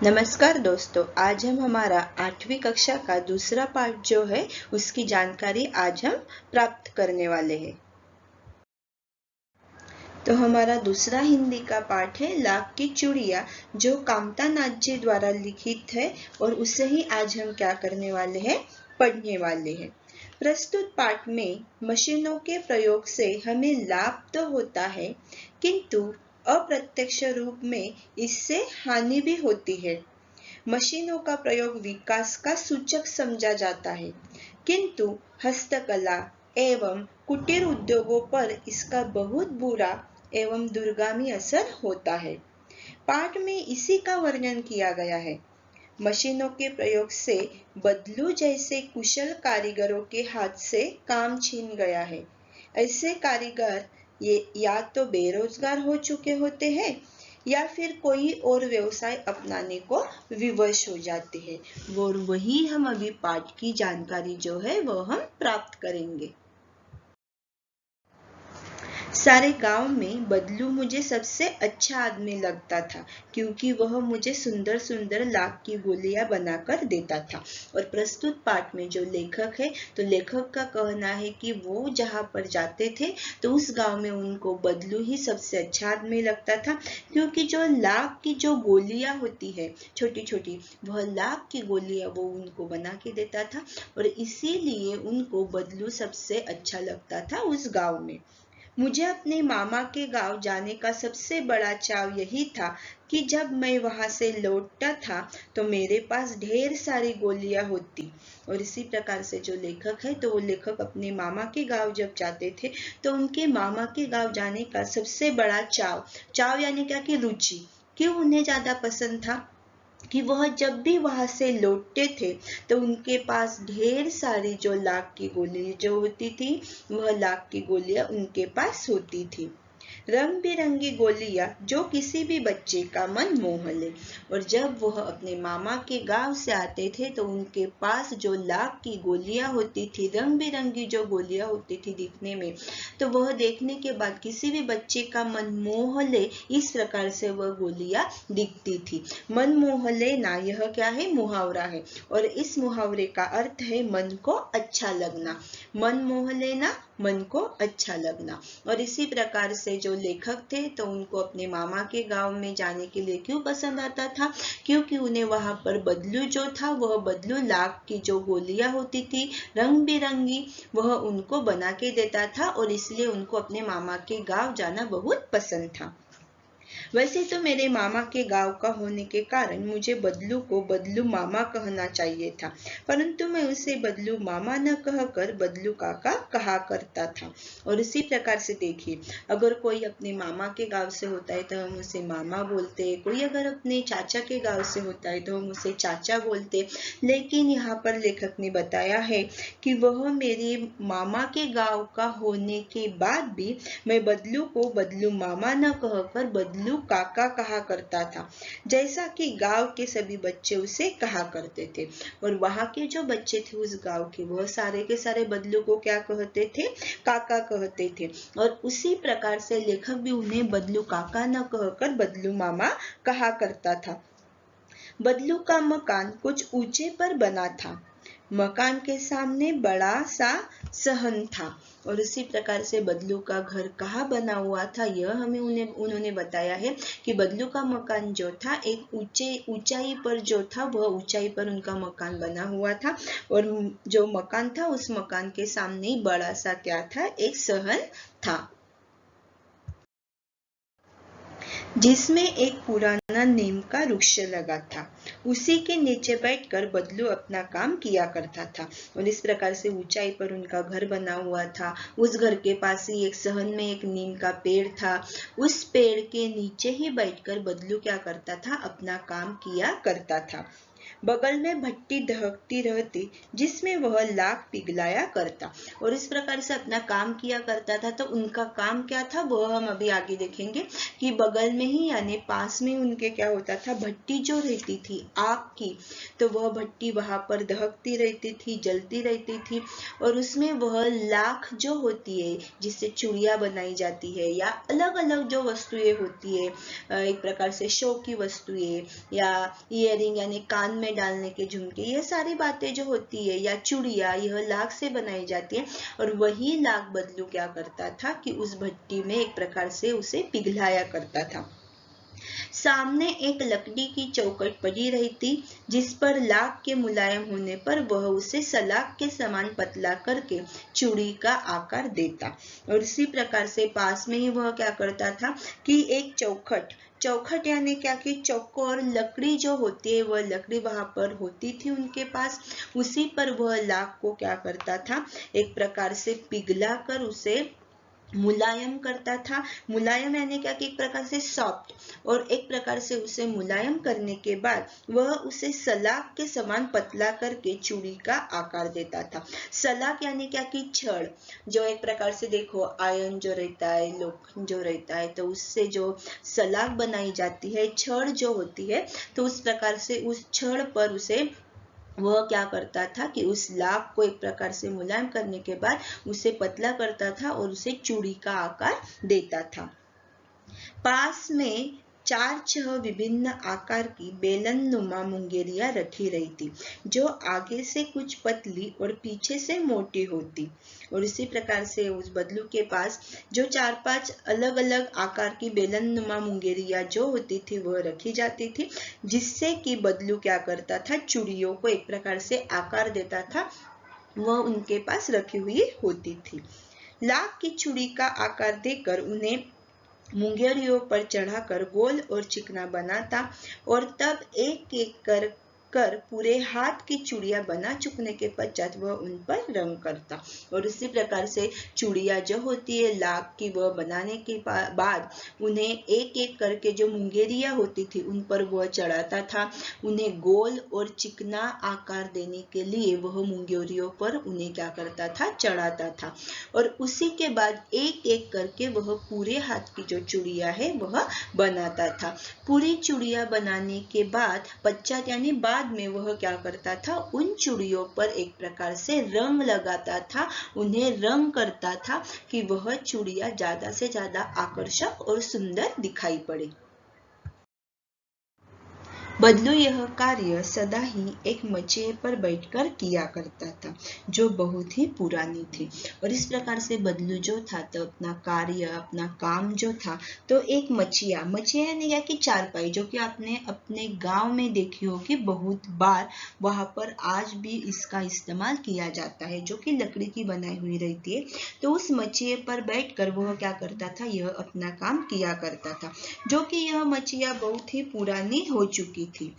नमस्कार दोस्तों, आज हम हमारा 8वीं कक्षा का दूसरा पाठ जो है उसकी जानकारी आज हम प्राप्त करने वाले हैं। तो हमारा दूसरा हिंदी का पाठ है लाख की चूड़ियाँ, जो कामता नाथ जी द्वारा लिखित है और उसे ही आज हम क्या करने वाले हैं, पढ़ने वाले हैं। प्रस्तुत पाठ में मशीनों के प्रयोग से हमें लाभ तो होता है, किंतु अप्रत्यक्ष रूप में इससे हानि भी होती है। मशीनों का प्रयोग विकास का सूचक समझा जाता है, किंतु हस्तकला एवं कुटीर उद्योगों पर इसका बहुत बुरा एवं दूरगामी असर होता है। पाठ में इसी का वर्णन किया गया है। मशीनों के प्रयोग से बदलू जैसे कुशल कारीगरों के हाथ से काम छीन गया है। ऐसे कारीगर ये या तो बेरोजगार हो चुके होते हैं या फिर कोई और व्यवसाय अपनाने को विवश हो जाते हैं। और वही हम अभी पाठ की जानकारी जो है वो हम प्राप्त करेंगे। सारे गांव में बदलू मुझे सबसे अच्छा आदमी लगता था, क्योंकि वह मुझे सुंदर सुंदर लाख की गोलियां बनाकर देता था। और प्रस्तुत पाठ में जो लेखक है, तो लेखक का कहना है कि वो जहाँ पर जाते थे तो उस गांव में उनको बदलू ही सबसे अच्छा आदमी लगता था, क्योंकि जो लाख की जो गोलियां होती है छोटी छोटी, वह लाख की गोलियां वो उनको बना के देता था और इसीलिए उनको बदलू सबसे अच्छा लगता था उस गाँव में। मुझे अपने मामा के गांव जाने का सबसे बड़ा चाव यही था कि जब मैं वहां से लौटता था तो मेरे पास ढेर सारी गोलियां होती। और इसी प्रकार से जो लेखक है, तो वो लेखक अपने मामा के गांव जब जाते थे तो उनके मामा के गांव जाने का सबसे बड़ा चाव यानी क्या कि रुचि, क्यों उन्हें ज्यादा पसंद था कि वह जब भी वहां से लौटते थे तो उनके पास ढेर सारी जो लाख की गोली जो होती थी, वह लाख की गोलियां उनके पास होती थी। रंग बिरंगी गोलियां जो किसी भी बच्चे का मन मोह ले। और जब वह अपने मामा के गांव से आते थे तो उनके पास जो लाख की गोलियां होती थी, रंग बिरंगी जो गोलियां होती थी दिखने में, तो वह देखने के बाद किसी भी बच्चे का मन मोह ले, इस प्रकार से वह गोलियां दिखती थी। मन मोह लेना यह क्या है, मुहावरा है, और इस मुहावरे का अर्थ है मन को अच्छा लगना। मन मोह लेना, मन को अच्छा लगना। और इसी प्रकार से जो लेखक थे, तो उनको अपने मामा के गांव में जाने के लिए क्यों पसंद आता था, क्योंकि उन्हें वहां पर बदलू जो था, वह बदलू लाख की जो गोलियां होती थी रंग बिरंगी, वह उनको बना के देता था और इसलिए उनको अपने मामा के गांव जाना बहुत पसंद था। वैसे तो मेरे मामा के गांव का होने के कारण मुझे बदलू को बदलू मामा कहना चाहिए था, परंतु मैं उसे बदलू मामा न कहकर बदलू काका कहा करता था। और इसी प्रकार से देखिए, अगर कोई अपने मामा के गांव से होता है तो हम उसे मामा बोलते हैं, कोई अगर अपने चाचा के गांव से होता है तो हम उसे चाचा बोलते। लेकिन यहाँ पर लेखक ने बताया है कि वह मेरे मामा के गांव का होने के बाद भी मैं बदलू को बदलू मामा न कहकर बदलू काका कहा करता था, जैसा कि गांव के सभी बच्चे उसे कहा करते थे। और वहां के जो बच्चे थे उस गांव के, वह सारे के सारे बदलू को क्या कहते थे, काका कहते थे। और उसी प्रकार से लेखक भी उन्हें बदलू काका न कहकर बदलू मामा कहा करता था। बदलू का मकान कुछ ऊंचे पर बना था। मकान के सामने बड़ा सा सहन था। और इसी प्रकार से बदलू का घर कहाँ बना हुआ था, यह हमें उन्होंने बताया है कि बदलू का मकान जो था एक ऊंचाई पर जो था, वह ऊंचाई पर उनका मकान बना हुआ था। और जो मकान था उस मकान के सामने बड़ा सा क्या था, एक सहन था, जिसमें एक पुराना नीम का वृक्ष लगा था। उसी के नीचे बैठकर बदलू अपना काम किया करता था। और इस प्रकार से ऊंचाई पर उनका घर बना हुआ था। उस घर के पास ही एक सहन में एक नीम का पेड़ था। उस पेड़ के नीचे ही बैठकर बदलू क्या करता था, अपना काम किया करता था। बगल में भट्टी दहकती रहती जिसमें वह लाख पिघलाया करता। और इस प्रकार से अपना काम किया करता था। तो उनका काम क्या था वह हम अभी आगे देखेंगे कि बगल में ही यानी पास में उनके क्या होता था, भट्टी जो रहती थी आग की, तो वह भट्टी वहां पर दहकती रहती थी, जलती रहती थी और उसमें वह लाख जो होती है जिससे चूड़ियां बनाई जाती है या अलग अलग जो वस्तुएं होती है, एक प्रकार से शो की वस्तुएं या इयरिंग यानी कान में डालने के झुमके, ये सारी बातें जो होती है या चूड़ियां, यह लाख से बनाई जाती है। और वही लाख बदलू क्या करता था कि उस भट्टी में एक प्रकार से उसे पिघलाया करता था। सामने एक लकड़ी की चौखट पड़ी रहती जिस पर लाख के मुलायम होने पर वह उसे सलाख के समान पतला करके चूड़ी का आकार देता। और इसी प्रकार से पास में ही वह क्या करता था कि एक चौखट यानी क्या कि चौकोर लकड़ी जो होती है वह लकड़ी वहां पर होती थी उनके पास, उसी पर वह लाख को क्या करता था, एक प्रकार से पिघला कर उसे मुलायम करता था। मुलायम यानी क्या कि एक प्रकार से सॉफ्ट, और एक प्रकार से उसे मुलायम करने के बाद वह उसे सलाख के समान पतला करके चूड़ी का आकार देता था। सलाख यानी क्या कि छड़, जो एक प्रकार से देखो आयरन जो रहता है, लोखंड जो रहता है, तो उससे जो सलाख बनाई जाती है, छड़ जो होती है, तो उस प्रकार से उस छड़ पर उसे वह क्या करता था कि उस लाख को एक प्रकार से मुलायम करने के बाद उसे पतला करता था और उसे चूड़ी का आकार देता था। पास में 4-6 विभिन्न आकार की बेलननुमा मुंगेरियां रखी रही थी जो आगे से कुछ पतली और पीछे से मोटी होती। और इसी प्रकार से उस बदलू के पास जो 4-5 अलग अलग आकार की बेलननुमा मुंगेरियां जो होती थी वह रखी जाती थी, जिससे कि बदलू क्या करता था, चूड़ियों को एक प्रकार से आकार देता था, वह उनके पास रखी हुई होती थी। लाख की चूड़ी का आकार देकर उन्हें मुंगेरियों पर चढ़ाकर गोल और चिकना बनाता और तब एक एक कर पूरे हाथ की चूड़ियां बना चुकने के पश्चात वह उन पर रंग करता। और इसी प्रकार से चूड़ियां जो होती है लाख की, वह बनाने के बाद उन्हें एक एक करके जो मुंगेरियां होती थी उन पर वह चढ़ाता था। उन्हें गोल और चिकना आकार देने के लिए वह मुंगेरियों पर उन्हें क्या करता था, चढ़ाता था। और उसी के बाद एक एक करके वह पूरे हाथ की जो चूड़ियां है वह बनाता था। पूरी चूड़ियां बनाने के बाद पश्चात यानी बाद में वह क्या करता था, उन चूड़ियों पर एक प्रकार से रंग लगाता था, उन्हें रंग करता था कि वह चूड़ियां ज्यादा से ज्यादा आकर्षक और सुंदर दिखाई पड़े। बदलू यह कार्य सदा ही एक मचिए पर बैठकर किया करता था जो बहुत ही पुरानी थी। और इस प्रकार से बदलू जो था तो अपना कार्य, अपना काम जो था, तो एक मचिया यानी क्या कि चारपाई, जो कि आपने अपने गांव में देखी होगी बहुत बार, वहां पर आज भी इसका इस्तेमाल किया जाता है, जो कि लकड़ी की बनाई हुई रहती है। तो उस मचिए पर बैठकर वह क्या करता था, यह अपना काम किया करता था, जो कि यह मचिया बहुत ही पुरानी हो चुकी थी।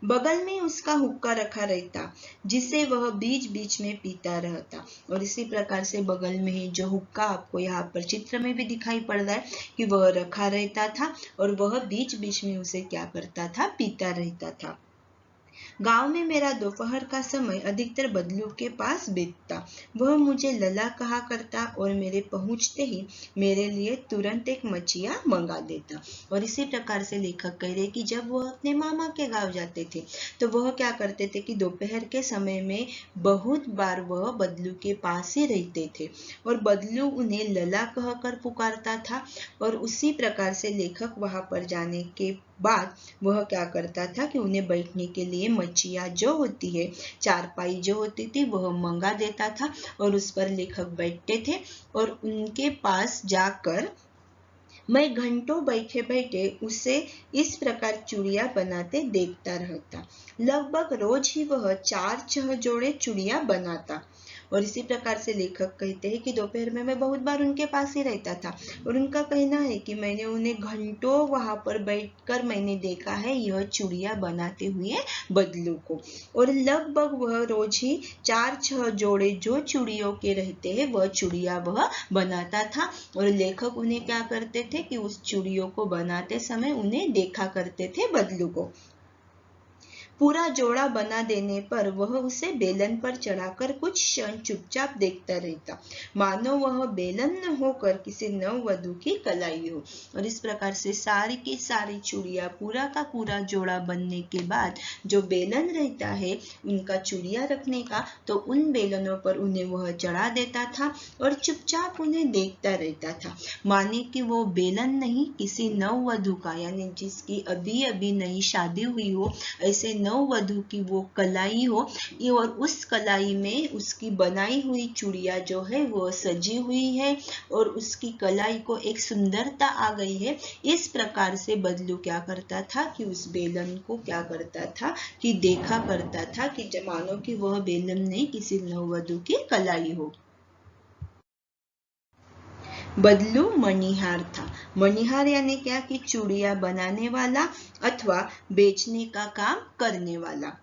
बगल में उसका हुक्का रखा रहता जिसे वह बीच बीच में पीता रहता। और इसी प्रकार से बगल में ही जो हुक्का आपको यहाँ पर चित्र में भी दिखाई पड़ रहा है कि वह रखा रहता था और वह बीच बीच में उसे क्या करता था, पीता रहता था। गांव में मेरा दोपहर का समय अधिकतर बदलू के पास बीतता। वह मुझे लला कहा करता और मेरे पहुंचते ही मेरे लिए तुरंत एक मचिया मंगा देता। और इसी प्रकार से लेखक कह रहे कि जब वह अपने मामा के गांव जाते थे तो वह क्या करते थे कि दोपहर के समय में बहुत बार वह बदलू के पास ही रहते थे और बदलू उन्हें लला कहकर पुकारता था। और उसी प्रकार से लेखक वहां पर जाने के बाद वह क्या करता था कि उन्हें बैठने के लिए मचिया जो होती है, चारपाई जो होती थी, वह मंगा देता था और उस पर लेखक बैठते थे और उनके पास जाकर मैं घंटों बैठे बैठे उसे इस प्रकार चूड़ियां बनाते देखता रहता। लगभग रोज ही वह 4-6 जोड़े चूड़ियां बनाता। और इसी प्रकार से लेखक कहते हैं कि दोपहर में मैं बहुत बार उनके पास ही रहता था और उनका कहना है कि मैंने उन्हें घंटों वहां पर बैठकर मैंने देखा है यह चूड़ियां बनाते हुए बदलू को। और लगभग वह रोज ही 4-6 जोड़े जो चूड़ियों के रहते हैं वह चूड़ियां वह बनाता था। और लेखक उन्हें क्या करते थे कि उस चूड़ियों को बनाते समय उन्हें देखा करते थे, बदलू को। पूरा जोड़ा बना देने पर वह उसे बेलन पर चढ़ाकर कुछ क्षण चुपचाप देखता रहता, मानो वह बेलन न होकर किसी नववधू की कलाई हो। और इस प्रकार से सारी की सारी चूड़ियां पूरा का पूरा जोड़ा बनने के बाद जो बेलन रहता है उनका चूड़ियां रखने का, तो उन बेलनों पर उन्हें वह चढ़ा देता था और चुपचाप उन्हें देखता रहता था, माने कि वो बेलन नहीं किसी नववधू का, यानी जिसकी अभी अभी नई शादी हुई हो ऐसे नववधू की वो कलाई हो, और उस कलाई में उसकी बनाई हुई चूड़ियां जो है वो सजी हुई है और उसकी कलाई को एक सुंदरता आ गई है। इस प्रकार से बदलू क्या करता था कि उस बेलन को क्या करता था कि देखा करता था कि मानो कि वह बेलन नहीं किसी नववधू की कलाई हो। बदलू मणिहार था। मणिहार यानी क्या कि चूड़ियां बनाने वाला अथवा बेचने का काम करने वाला।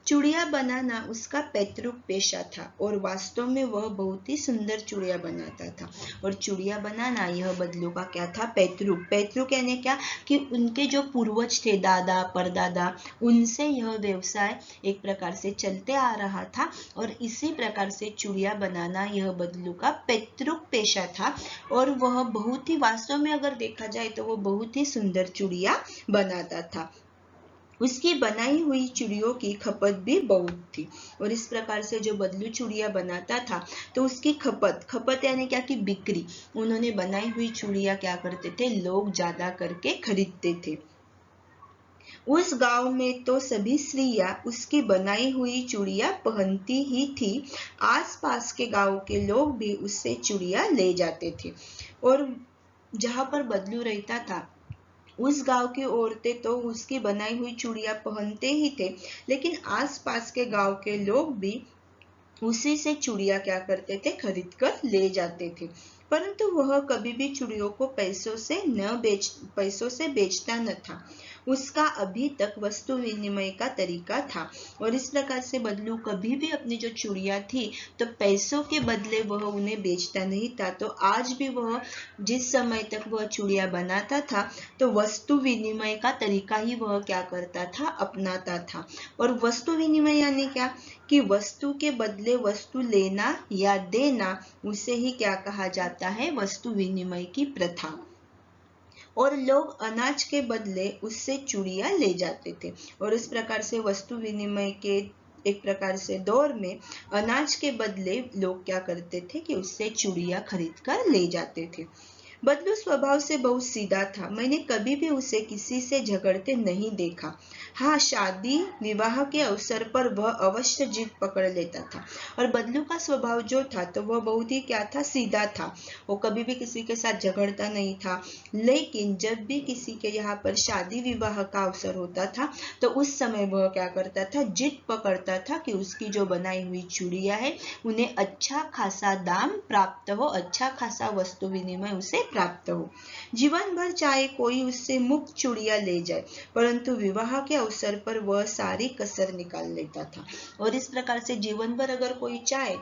चूड़ियां बनाना उसका पैतृक पेशा था और वास्तव में वह बहुत ही सुंदर चूड़ियां बनाता था। और चूड़ियां बनाना यह बदलू का क्या था, पैतृक। पैतृक यानी क्या कि उनके जो पूर्वज थे, दादा परदादा, उनसे यह व्यवसाय एक प्रकार से चलते आ रहा था और इसी प्रकार से चूड़ियां बनाना यह बदलू का पैतृक पेशा था। और वह बहुत ही, वास्तव में अगर देखा जाए तो वह बहुत ही सुंदर चूड़ियां बनाता था। उसकी बनाई हुई चूड़ियों की खपत भी बहुत थी। और इस प्रकार से जो बदलू चूड़ियां बनाता था तो उसकी खपत यानी क्या कि बिक्री, उन्होंने बनाई हुई चूड़ियां क्या करते थे, लोग ज्यादा करके खरीदते थे। उस गांव में तो सभी स्त्रियां उसकी बनाई हुई चूड़ियां पहनती ही थी। आसपास के गांव के लोग भी उससे चूड़ियां ले जाते थे। और जहां पर बदलू रहता था उस गांव की औरतें तो उसकी बनाई हुई चूड़ियां पहनते ही थे, लेकिन आसपास के गांव के लोग भी उसी से चूड़ियां क्या करते थे, खरीद कर ले जाते थे। परंतु वह कभी भी चूड़ियों को पैसों से बेचता न था। उसका अभी तक वस्तु विनिमय का तरीका था। और इस प्रकार से बदलू कभी भी अपनी जो चूड़ियां थी तो पैसों के बदले वह उन्हें बेचता नहीं था। तो आज भी वह जिस समय तक वह चूड़ियां बनाता था तो वस्तु विनिमय का तरीका ही वह क्या करता था, अपनाता था। और वस्तु विनिमय यानी क्या कि वस्तु के बदले वस्तु लेना या देना, उसे ही क्या कहा जाता है, वस्तु विनिमय की प्रथा। और लोग अनाज के बदले उससे चूड़ियां ले जाते थे। और इस प्रकार से वस्तु विनिमय के एक प्रकार से दौर में अनाज के बदले लोग क्या करते थे कि उससे चूड़ियां खरीद कर ले जाते थे। बदलू स्वभाव से बहुत सीधा था। मैंने कभी भी उसे किसी से झगड़ते नहीं देखा। हाँ, शादी विवाह के अवसर पर वह अवश्य जिद पकड़ लेता था। और बदलू का स्वभाव जो था तो वह बहुत ही क्या था, सीधा था। वो कभी भी किसी के साथ झगड़ता नहीं था। लेकिन जब भी किसी के यहाँ पर शादी विवाह का अवसर होता था तो उस समय वह क्या करता था, जिद पकड़ता था कि उसकी जो बनाई हुई चूड़ियां है उन्हें अच्छा खासा दाम प्राप्त हो, अच्छा खासा वस्तु विनिमय उसे प्राप्त हो। जीवन भर चाहे कोई उससे मुफ्त चूड़ियां ले जाए, परंतु विवाह के अवसर पर वह सारी कसर निकाल लेता था। और इस प्रकार से जीवन भर अगर कोई चाहे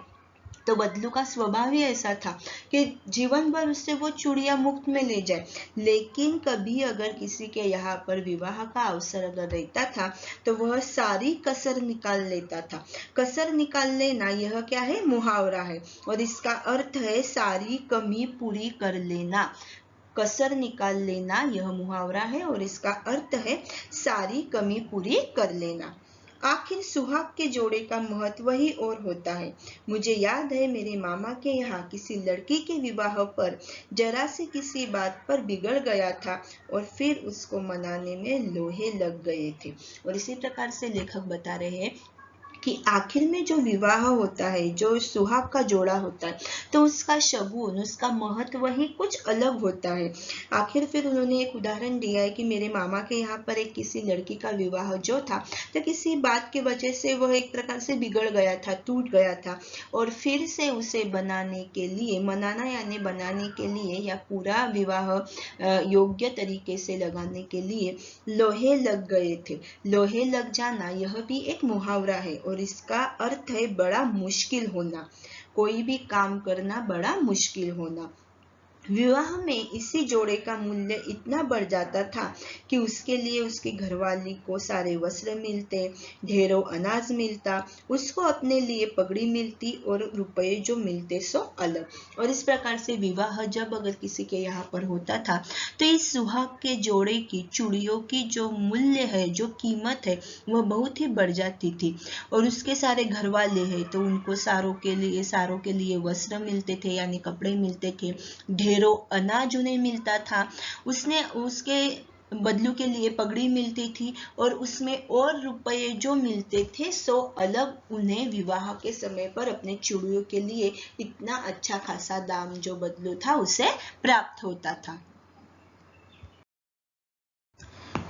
तो बदलू का स्वभाव ही ऐसा था कि जीवन भर उससे वो चूड़ियां मुफ्त में ले जाए, लेकिन कभी अगर किसी के यहाँ पर विवाह का अवसर अगर रहता था तो वह सारी कसर निकाल लेता था। कसर निकाल लेना यह क्या है, मुहावरा है और इसका अर्थ है सारी कमी पूरी कर लेना। कसर निकाल लेना यह मुहावरा है और इसका अर्थ है सारी कमी पूरी कर लेना। आखिर सुहाग के जोड़े का महत्व ही और होता है। मुझे याद है मेरे मामा के यहाँ किसी लड़की के विवाह पर जरा से किसी बात पर बिगड़ गया था और फिर उसको मनाने में लोहे लग गए थे। और इसी प्रकार से लेखक बता रहे हैं कि आखिर में जो विवाह होता है, जो सुहाग का जोड़ा होता है, तो उसका शगुन, उसका महत्व ही कुछ अलग होता है। आखिर फिर उन्होंने एक उदाहरण दिया है कि मेरे मामा के यहाँ पर एक किसी लड़की का विवाह जो था तो किसी बात की वजह से वह एक प्रकार से बिगड़ गया था, टूट गया था और फिर से उसे बनाने के लिए, मनाना यानी बनाने के लिए या पूरा विवाह योग्य तरीके से लगाने के लिए लोहे लग गए थे। लोहे लग जाना यह भी एक मुहावरा है और इसका अर्थ है बड़ा मुश्किल होना, कोई भी काम करना बड़ा मुश्किल होना। विवाह में इसी जोड़े का मूल्य इतना बढ़ जाता था कि उसके लिए उसकी घरवाली को सारे वस्त्र मिलते, ढेरों अनाज मिलता, उसको अपने लिए पगड़ी मिलती और रुपए जो मिलते सो अलग। और इस प्रकार से विवाह जब अगर किसी के यहाँ पर होता था तो इस सुहाग के जोड़े की चूड़ियों की जो मूल्य है, जो कीमत है, वह बहुत ही बढ़ जाती थी। और उसके सारे घर वाले हैं तो उनको सारों के लिए वस्त्र मिलते थे, यानी कपड़े मिलते थे, ढेरों अनाज उन्हें मिलता था, उसके बदलू के लिए पगड़ी मिलती थी, और उसमें और रुपए जो मिलते थे सो अलग उन्हें विवाह के समय पर अपने चूड़ियों के लिए इतना अच्छा खासा दाम जो बदलू था उसे प्राप्त होता था।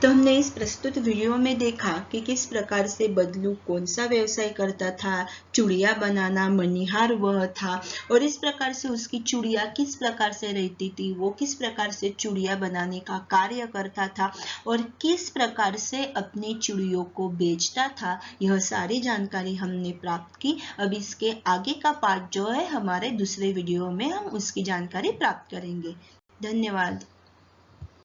तो हमने इस प्रस्तुत वीडियो में देखा कि किस प्रकार से बदलू कौन सा व्यवसाय करता था, चूड़ियाँ बनाना मणिहार वह था, और इस प्रकार से उसकी चूड़ियाँ किस प्रकार से रहती थी, वो किस प्रकार से चूड़ियाँ बनाने का कार्य करता था और किस प्रकार से अपनी चूड़ियों को बेचता था। यह सारी जानकारी हमने प्राप्त की। अब इसके आगे का पार्ट जो है हमारे दूसरे वीडियो में हम उसकी जानकारी प्राप्त करेंगे। धन्यवाद।